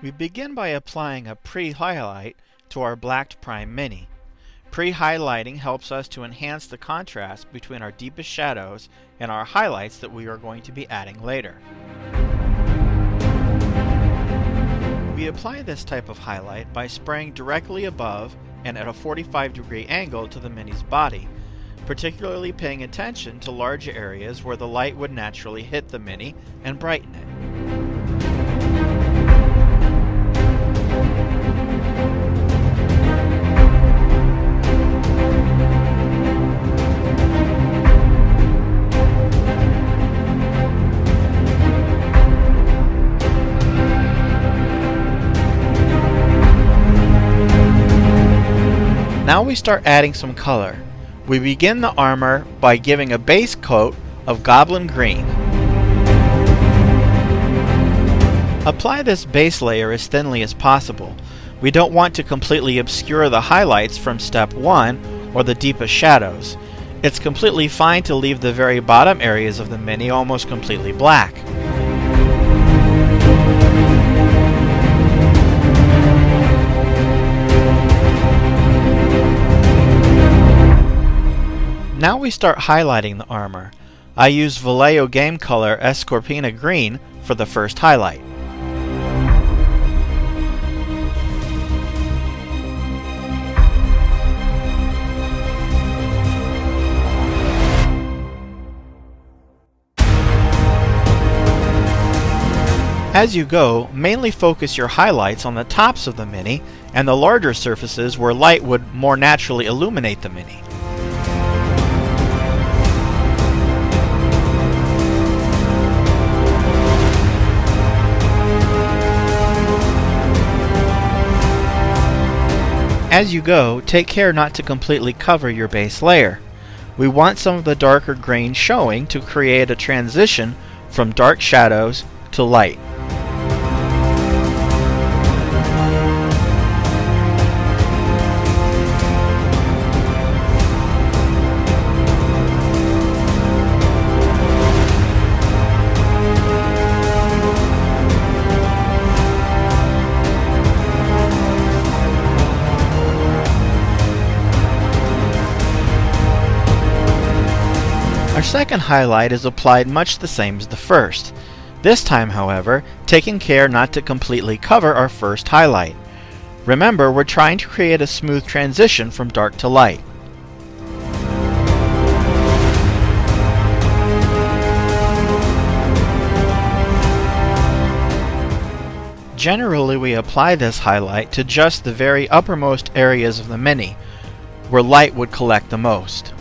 We begin by applying a pre-highlight to our blacked Prime Mini. Pre-highlighting helps us to enhance the contrast between our deepest shadows and our highlights that we are going to be adding later. We apply this type of highlight by spraying directly above and at a 45-degree angle to the Mini's body, particularly paying attention to large areas where the light would naturally hit the Mini and brighten it. Now we start adding some color. We begin the armor by giving a base coat of Goblin Green. Apply this base layer as thinly as possible. We don't want to completely obscure the highlights from step 1 or the deepest shadows. It's completely fine to leave the very bottom areas of the Mini almost completely black. Now we start highlighting the armor. I use Vallejo Game Color Escorpina Green for the first highlight. As you go, mainly focus your highlights on the tops of the Mini and the larger surfaces where light would more naturally illuminate the Mini. As you go, take care not to completely cover your base layer. We want some of the darker grain showing to create a transition from dark shadows to light. Our second highlight is applied much the same as the first. This time, however, taking care not to completely cover our first highlight. Remember, we're trying to create a smooth transition from dark to light. Generally, we apply this highlight to just the very uppermost areas of the Mini, where light would collect the most.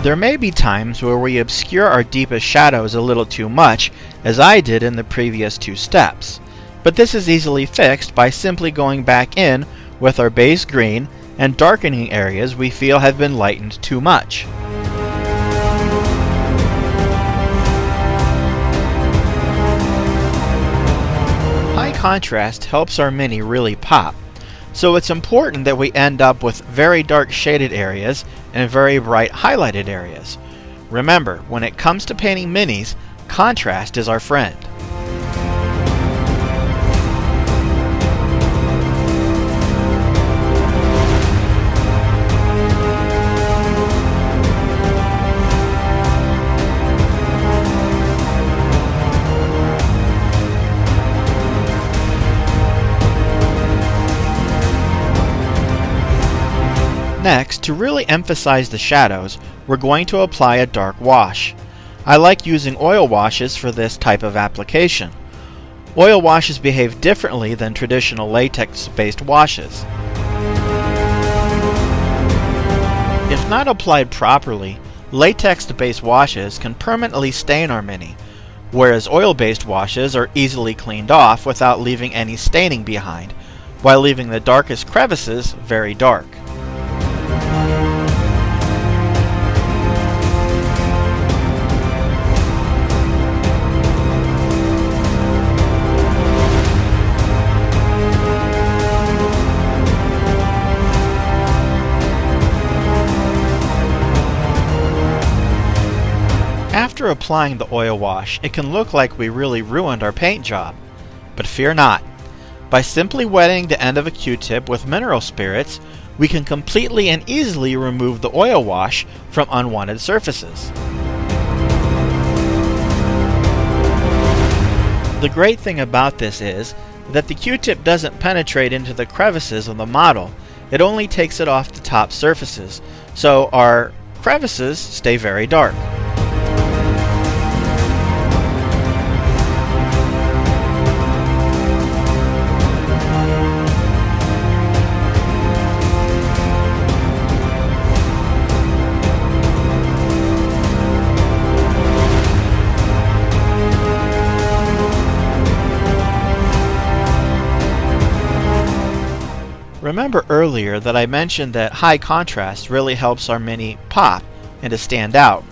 There may be times where we obscure our deepest shadows a little too much, as I did in the previous two steps, but this is easily fixed by simply going back in with our base green and darkening areas we feel have been lightened too much. High contrast helps our Mini really pop, so it's important that we end up with very dark shaded areas and very bright highlighted areas. Remember, when it comes to painting Minis, contrast is our friend. Next, to really emphasize the shadows, we're going to apply a dark wash. I like using oil washes for this type of application. Oil washes behave differently than traditional latex-based washes. If not applied properly, latex-based washes can permanently stain our Mini, whereas oil-based washes are easily cleaned off without leaving any staining behind, while leaving the darkest crevices very dark. After applying the oil wash, it can look like we really ruined our paint job. But fear not. By simply wetting the end of a Q-tip with mineral spirits, we can completely and easily remove the oil wash from unwanted surfaces. The great thing about this is that the Q-tip doesn't penetrate into the crevices of the model. It only takes it off the top surfaces, so our crevices stay very dark. Remember earlier that I mentioned that high contrast really helps our mini pop and to stand out.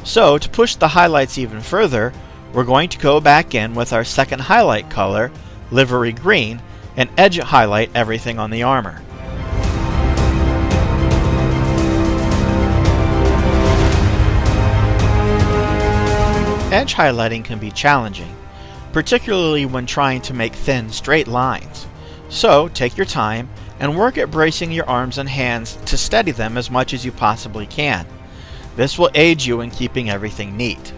So to push the highlights even further, we're going to go back in with our second highlight color, livery green, and edge highlight everything on the armor. Edge highlighting can be challenging, particularly when trying to make thin, straight lines. So take your time and work at bracing your arms and hands to steady them as much as you possibly can. This will aid you in keeping everything neat.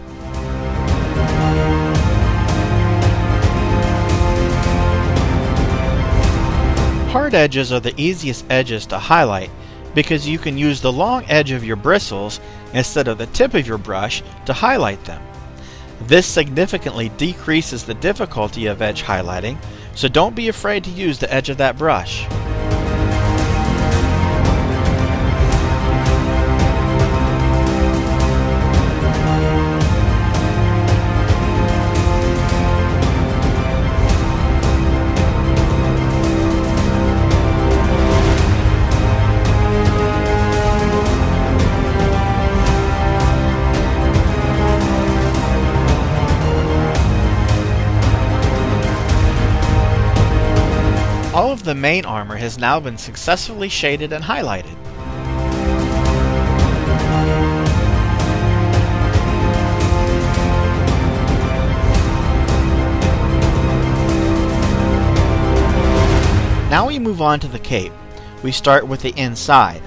Hard edges are the easiest edges to highlight because you can use the long edge of your bristles instead of the tip of your brush to highlight them. This significantly decreases the difficulty of edge highlighting, so don't be afraid to use the edge of that brush. All of the main armor has now been successfully shaded and highlighted. Now we move on to the cape. We start with the inside.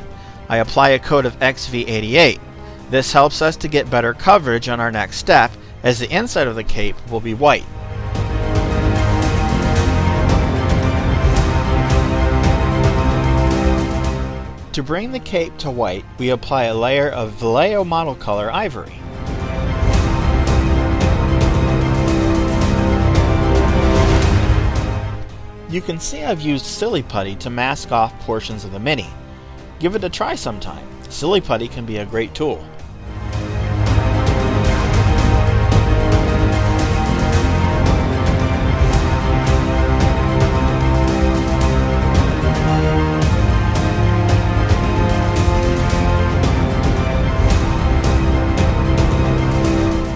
I apply a coat of XV88. This helps us to get better coverage on our next step, as the inside of the cape will be white. To bring the cape to white, we apply a layer of Vallejo model color ivory. You can see I've used Silly Putty to mask off portions of the Mini. Give it a try sometime. Silly Putty can be a great tool.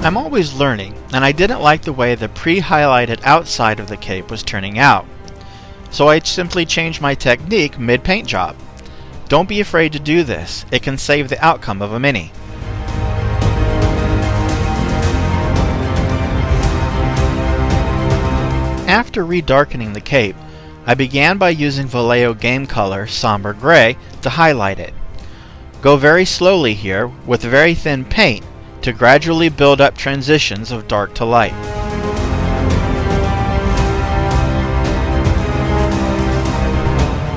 I'm always learning, and I didn't like the way the pre-highlighted outside of the cape was turning out. So I simply changed my technique mid-paint job. Don't be afraid to do this. It can save the outcome of a Mini. After redarkening the cape, I began by using Vallejo Game Color Somber Gray to highlight it. Go very slowly here with very thin paint to gradually build up transitions of dark to light.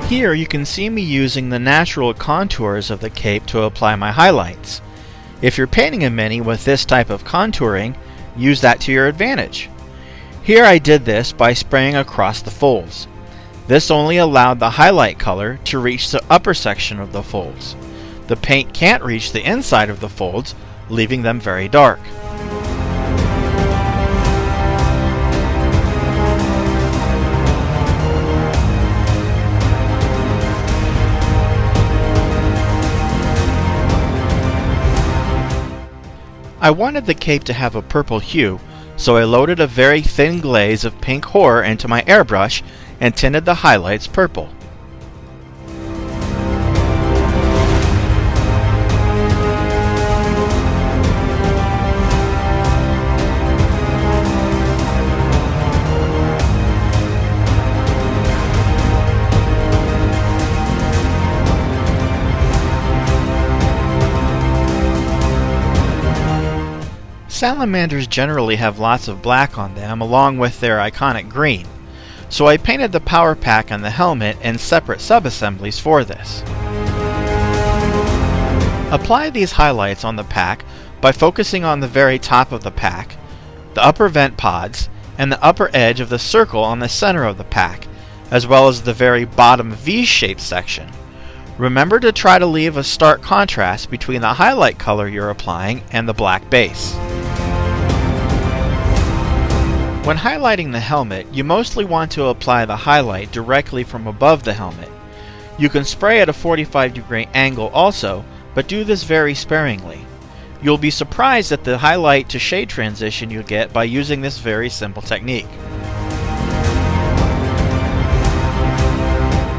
Here you can see me using the natural contours of the cape to apply my highlights. If you're painting a Mini with this type of contouring, use that to your advantage. Here I did this by spraying across the folds. This only allowed the highlight color to reach the upper section of the folds. The paint can't reach the inside of the folds, leaving them very dark. I wanted the cape to have a purple hue, so I loaded a very thin glaze of pink horror into my airbrush and tinted the highlights purple. Salamanders generally have lots of black on them along with their iconic green, so I painted the power pack and the helmet in separate sub-assemblies for this. Apply these highlights on the pack by focusing on the very top of the pack, the upper vent pods, and the upper edge of the circle on the center of the pack, as well as the very bottom V-shaped section. Remember to try to leave a stark contrast between the highlight color you're applying and the black base. When highlighting the helmet, you mostly want to apply the highlight directly from above the helmet. You can spray at a 45-degree angle also, but do this very sparingly. You'll be surprised at the highlight to shade transition you get by using this very simple technique.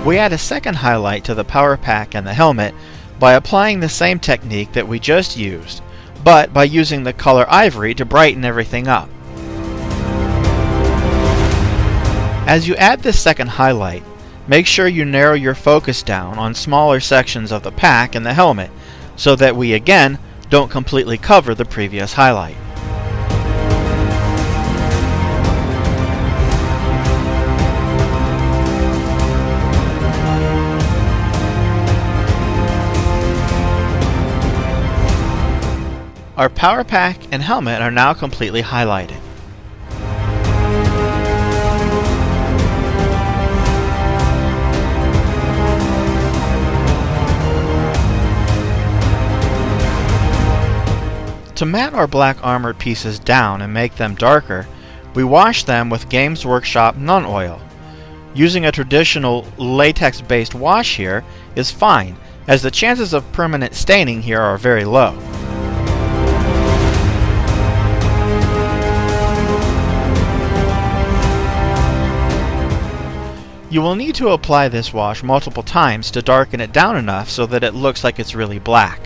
We add a second highlight to the power pack and the helmet by applying the same technique that we just used, but by using the color ivory to brighten everything up. As you add this second highlight, make sure you narrow your focus down on smaller sections of the pack and the helmet so that we again don't completely cover the previous highlight. Our power pack and helmet are now completely highlighted. To matte our black armored pieces down and make them darker, we wash them with Games Workshop non-oil. Using a traditional latex-based wash here is fine, as the chances of permanent staining here are very low. You will need to apply this wash multiple times to darken it down enough so that it looks like it's really black.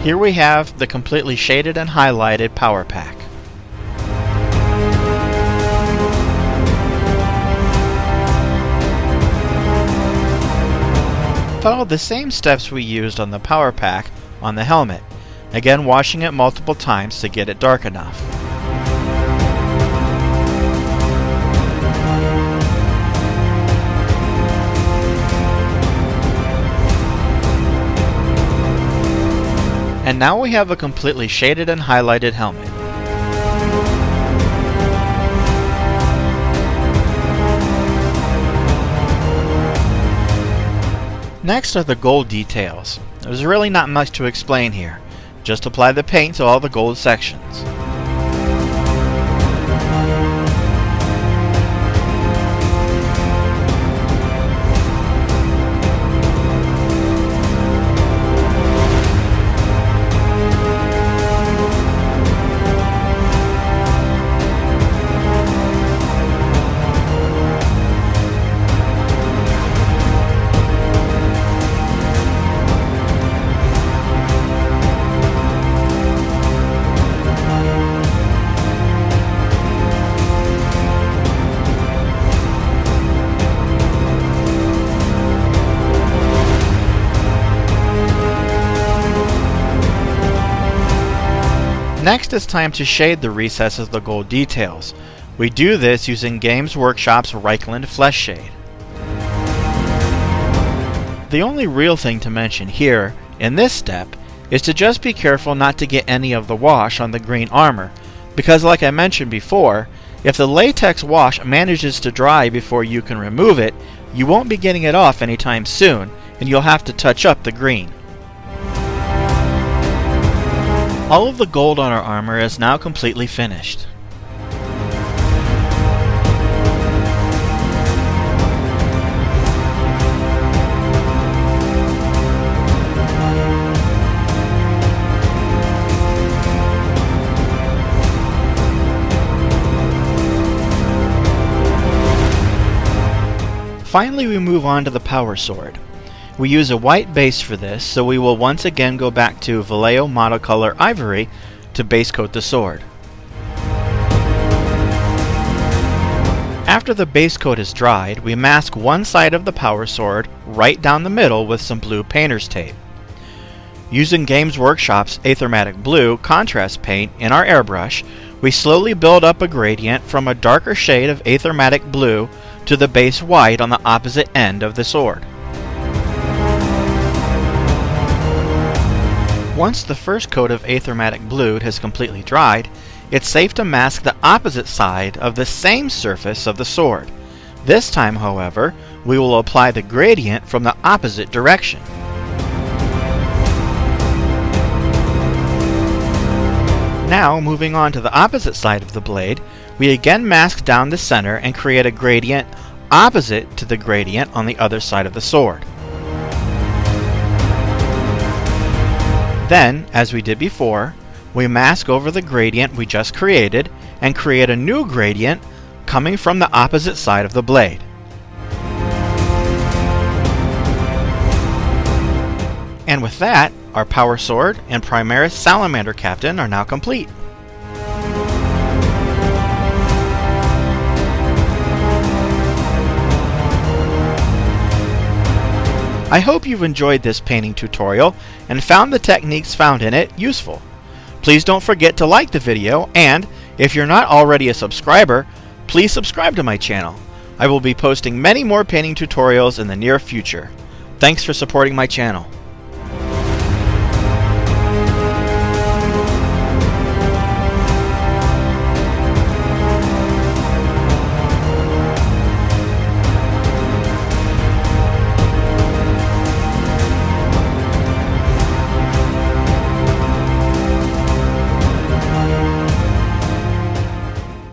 Here we have the completely shaded and highlighted power pack. Follow the same steps we used on the power pack on the helmet, again washing it multiple times to get it dark enough. And now we have a completely shaded and highlighted helmet. Next are the gold details. There's really not much to explain here. Just apply the paint to all the gold sections. Next, it's time to shade the recesses of the gold details. We do this using Games Workshop's Reichland Flesh Shade. The only real thing to mention here, in this step, is to just be careful not to get any of the wash on the green armor, because like I mentioned before, if the latex wash manages to dry before you can remove it, you won't be getting it off anytime soon, and you'll have to touch up the green. All of the gold on our armor is now completely finished. Finally, we move on to the power sword. We use a white base for this, so we will once again go back to Vallejo Monocolor Ivory to base coat the sword. After the base coat is dried, we mask one side of the power sword right down the middle with some blue painter's tape. Using Games Workshop's Aethermatic Blue contrast paint in our airbrush, we slowly build up a gradient from a darker shade of Aethermatic Blue to the base white on the opposite end of the sword. Once the first coat of Aethermatic Blue has completely dried, it's safe to mask the opposite side of the same surface of the sword. This time, however, we will apply the gradient from the opposite direction. Now, moving on to the opposite side of the blade, we again mask down the center and create a gradient opposite to the gradient on the other side of the sword. Then, as we did before, we mask over the gradient we just created and create a new gradient coming from the opposite side of the blade. And with that, our power sword and Primaris Salamander Captain are now complete. I hope you've enjoyed this painting tutorial and found the techniques found in it useful. Please don't forget to like the video, and if you're not already a subscriber, please subscribe to my channel. I will be posting many more painting tutorials in the near future. Thanks for supporting my channel.